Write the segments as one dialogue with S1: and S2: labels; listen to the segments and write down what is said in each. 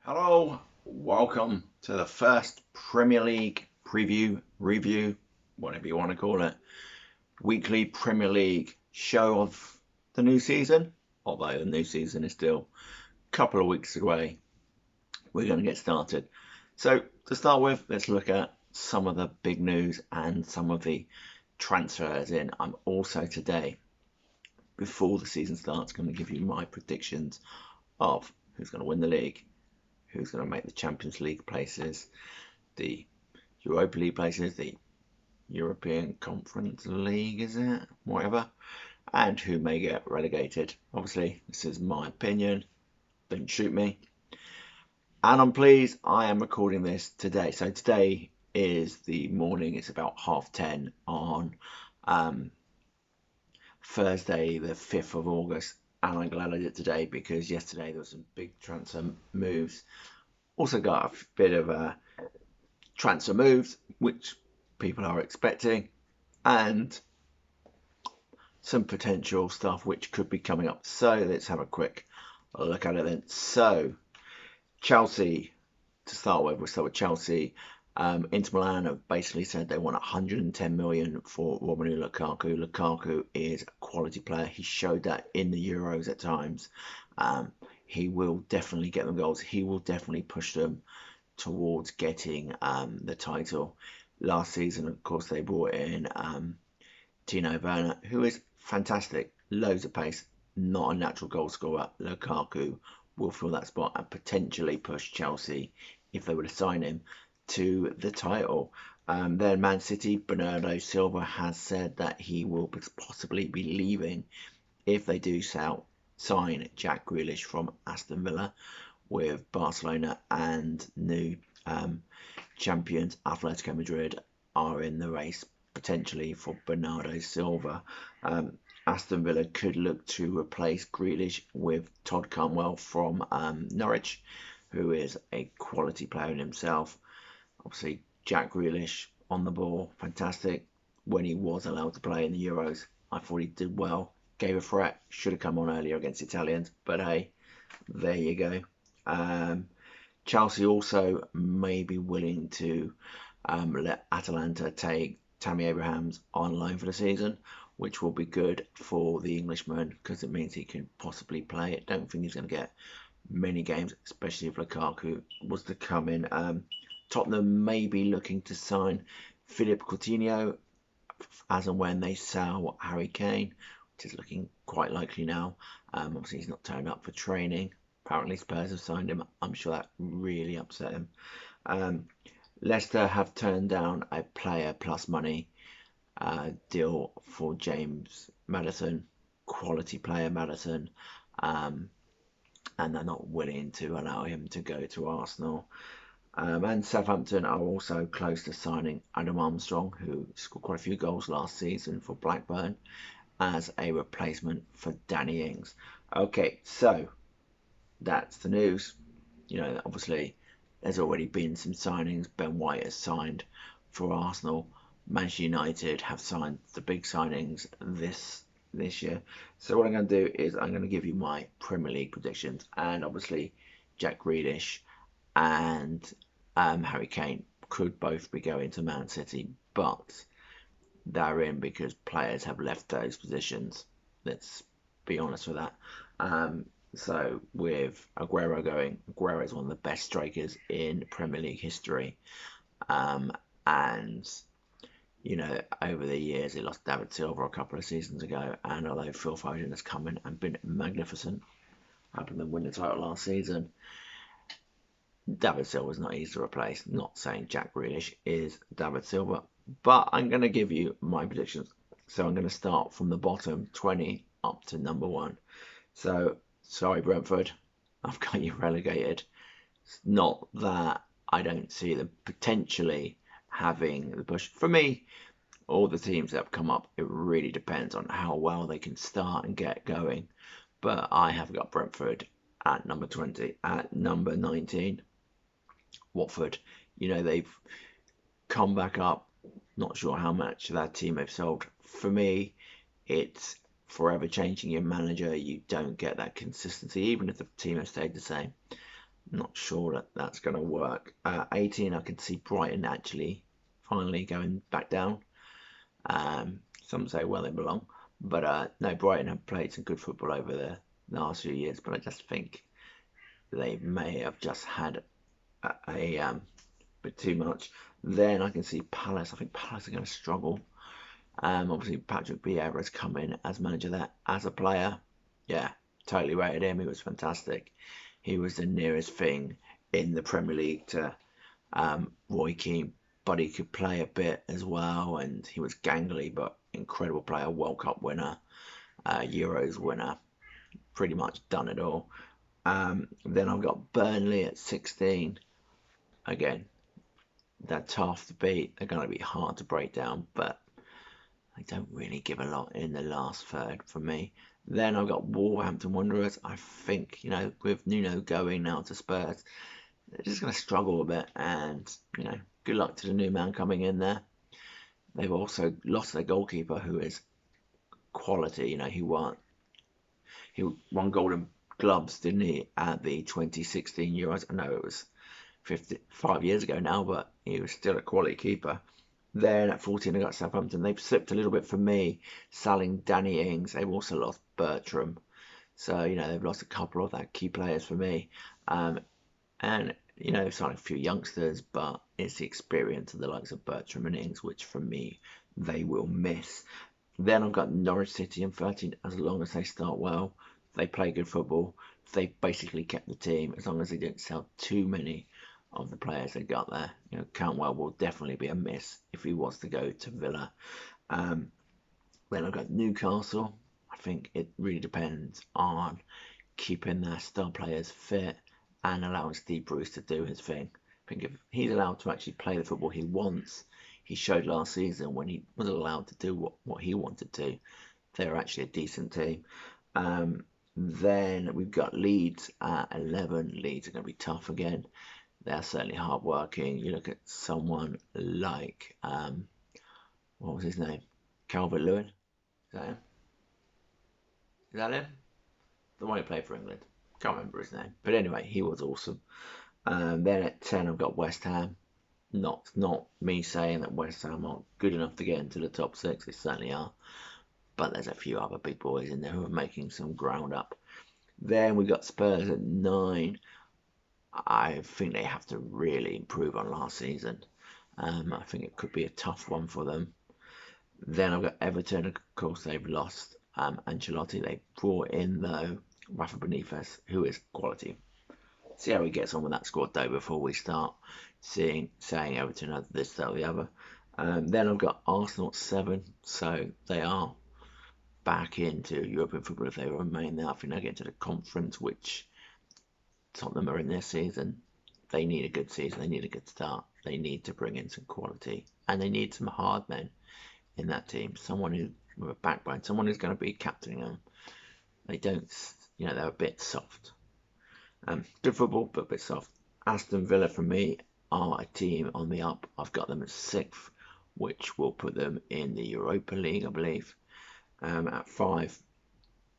S1: Hello, welcome to the first Premier League preview, review, whatever you want to call it, weekly Premier League show of the new season. Although the new season is still a couple of weeks away, we're going to get started. So, to start with, let's look at some of the big news and some of the transfers in. I'm also today, before the season starts, going to give you my predictions of who's going to win the league, who's going to make the Champions League places, the Europa League places, the European Conference League, is it? Whatever. And who may get relegated. Obviously, this is my opinion. Don't shoot me. And I'm pleased I am recording this today. So today is the morning. It's about 10:30 on Thursday, the 5th of August. And I'm glad I did today because yesterday there was some big transfer moves. Also got a bit of transfer moves, which people are expecting, and some potential stuff which could be coming up. So let's have a quick look at it then. So Chelsea, to start with, we'll start with Chelsea. Inter Milan have basically said they want 110 million for Romelu Lukaku. Lukaku is a quality player. He showed that in the Euros at times. He will definitely get them goals. He will definitely push them towards getting the title. Last season, of course, they brought in Tino Werner, who is fantastic. Loads of pace, not a natural goal scorer. Lukaku will fill that spot and potentially push Chelsea, if they were to sign him, to the title. Then Man City, Bernardo Silva has said that he will possibly be leaving if they do sign Jack Grealish from Aston Villa, with Barcelona and new champions Atletico Madrid are in the race potentially for Bernardo Silva. Aston Villa could look to replace Grealish with Todd Cantwell from Norwich, who is a quality player in himself. Obviously, Jack Grealish on the ball, fantastic. When he was allowed to play in the Euros, I thought he did well. Gave a threat, should have come on earlier against Italians, but hey, there you go. Chelsea also may be willing to let Atalanta take Tammy Abrahams on loan for the season, which will be good for the Englishman because it means he can possibly play. I don't think he's going to get many games, especially if Lukaku was to come in. Tottenham may be looking to sign Philippe Coutinho as and when they sell Harry Kane, which is looking quite likely now. Obviously, he's not turned up for training. Apparently, Spurs have signed him. I'm sure that really upset him. Leicester have turned down a player plus money deal for James Maddison, quality player Maddison, and they're not willing to allow him to go to Arsenal. And Southampton are also close to signing Adam Armstrong, who scored quite a few goals last season for Blackburn, as a replacement for Danny Ings. Okay, so that's the news. You know, obviously, there's already been some signings. Ben White has signed for Arsenal. Manchester United have signed the big signings this year. So what I'm going to do is I'm going to give you my Premier League predictions, and obviously Jack Grealish and Harry Kane could both be going to Man City, but they're in because players have left those positions. Let's be honest with that. So with Aguero going, Aguero is one of the best strikers in Premier League history. And, you know, over the years, he lost David Silva a couple of seasons ago. And although Phil Foden has come in and been magnificent, helping them win the title last season, David Silva is not easy to replace. Not saying Jack Grealish is David Silva, but I'm going to give you my predictions. So I'm going to start from the bottom 20 up to number 1. So, sorry, Brentford, I've got you relegated. It's not that I don't see them potentially having the push. For me, all the teams that have come up, it really depends on how well they can start and get going. But I have got Brentford at number 20. At number 19, Watford. You know, they've come back up. Not sure how much of that team they've sold. For me, it's forever changing your manager. You don't get that consistency, even if the team has stayed the same. Not sure that that's going to work. 18, I can see Brighton actually finally going back down. Some say, well, they belong. But no, Brighton have played some good football over the last few years, but I just think they may have just had a bit too much. Then I can see Palace. I think Palace are going to struggle. Obviously, Patrick Vieira's come in as manager there. As a player, yeah, totally rated him. He was fantastic. He was the nearest thing in the Premier League to Roy Keane, but he could play a bit as well, and he was gangly, but incredible player, World Cup winner, Euros winner, pretty much done it all. Then I've got Burnley at 16. Again, they're tough to beat. They're going to be hard to break down, but they don't really give a lot in the last third for me. Then I've got Wolverhampton Wanderers. I think, with Nuno going now to Spurs, they're just going to struggle a bit. And, good luck to the new man coming in there. They've also lost their goalkeeper, who is quality. He won Golden Gloves, didn't he, at the 2016 Euros? I know it was 5 years ago now, but he was still a quality keeper. Then at 14, I got Southampton. They've slipped a little bit for me, selling Danny Ings. They've also lost Bertram. So, they've lost a couple of their key players for me. And, they've signed a few youngsters, but it's the experience of the likes of Bertram and Ings, which for me, they will miss. Then I've got Norwich City in 13. As long as they start well, they play good football. They basically kept the team, as long as they didn't sell too many of the players they got there. Cantwell will definitely be a miss if he was to go to Villa. Then I've got Newcastle. I think it really depends on keeping their star players fit and allowing Steve Bruce to do his thing. I think if he's allowed to actually play the football he wants, he showed last season when he was allowed to do what he wanted to, they're actually a decent team. Then we've got Leeds at 11. Leeds are going to be tough again. They're certainly hard-working. You look at someone like, what was his name? Calvert-Lewin? Is that him? The one who played for England. Can't remember his name. But anyway, he was awesome. Then at 10, I've got West Ham. Not me saying that West Ham aren't good enough to get into the top 6. They certainly are. But there's a few other big boys in there who are making some ground up. Then we've got Spurs at 9. I think they have to really improve on last season. I think it could be a tough one for them. Then I've got Everton. Of course, they've lost Ancelotti. They brought in, though, Rafa Benitez, who is quality. See how he gets on with that squad, though, before we start saying Everton are this, that, or the other. Then I've got Arsenal at 7. So they are back into European football if they remain there. I think they'll get to the conference, which Tottenham are in this season. They need a good season. They need a good start. They need to bring in some quality. And they need some hard men in that team. Someone who with a backbone. Someone who's going to be captaining them. They don't, they're a bit soft. Good football, but a bit soft. Aston Villa, for me, are a team on the up. I've got them at 6th, which will put them in the Europa League, I believe. At 5,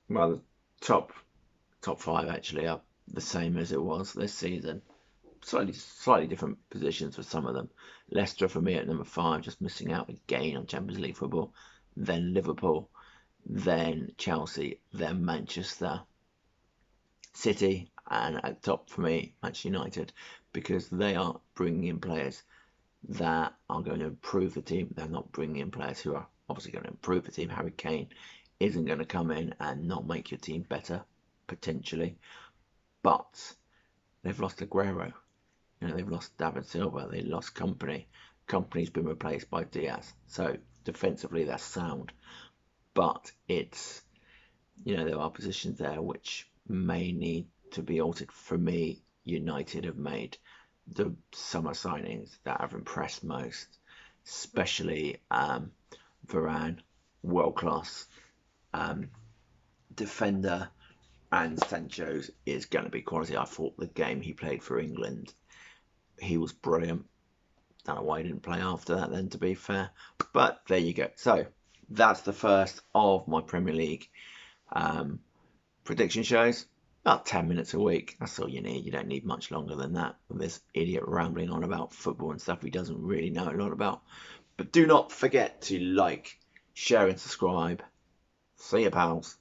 S1: well, the top 5 actually are the same as it was this season. Slightly different positions for some of them. Leicester for me at number 5, just missing out again on Champions League football. Then Liverpool, then Chelsea, then Manchester City, and at top for me, Manchester United, because they are bringing in players that are going to improve the team. They're not bringing in players who are obviously going to improve the team. Harry Kane isn't going to come in and not make your team better, potentially. But they've lost Aguero. They've lost David Silva. They lost Company. Company's been replaced by Diaz. So defensively, they're sound. But it's, there are positions there which may need to be altered. For me, United have made the summer signings that have impressed most, especially Varane, world-class defender, and Sancho is going to be quality. I thought the game he played for England, he was brilliant. Don't know why he didn't play after that then, to be fair. But there you go. So that's the first of my Premier League prediction shows. about 10 minutes a week. That's all you need. You don't need much longer than that. With this idiot rambling on about football and stuff he doesn't really know a lot about. But do not forget to like, share and subscribe. See you, pals.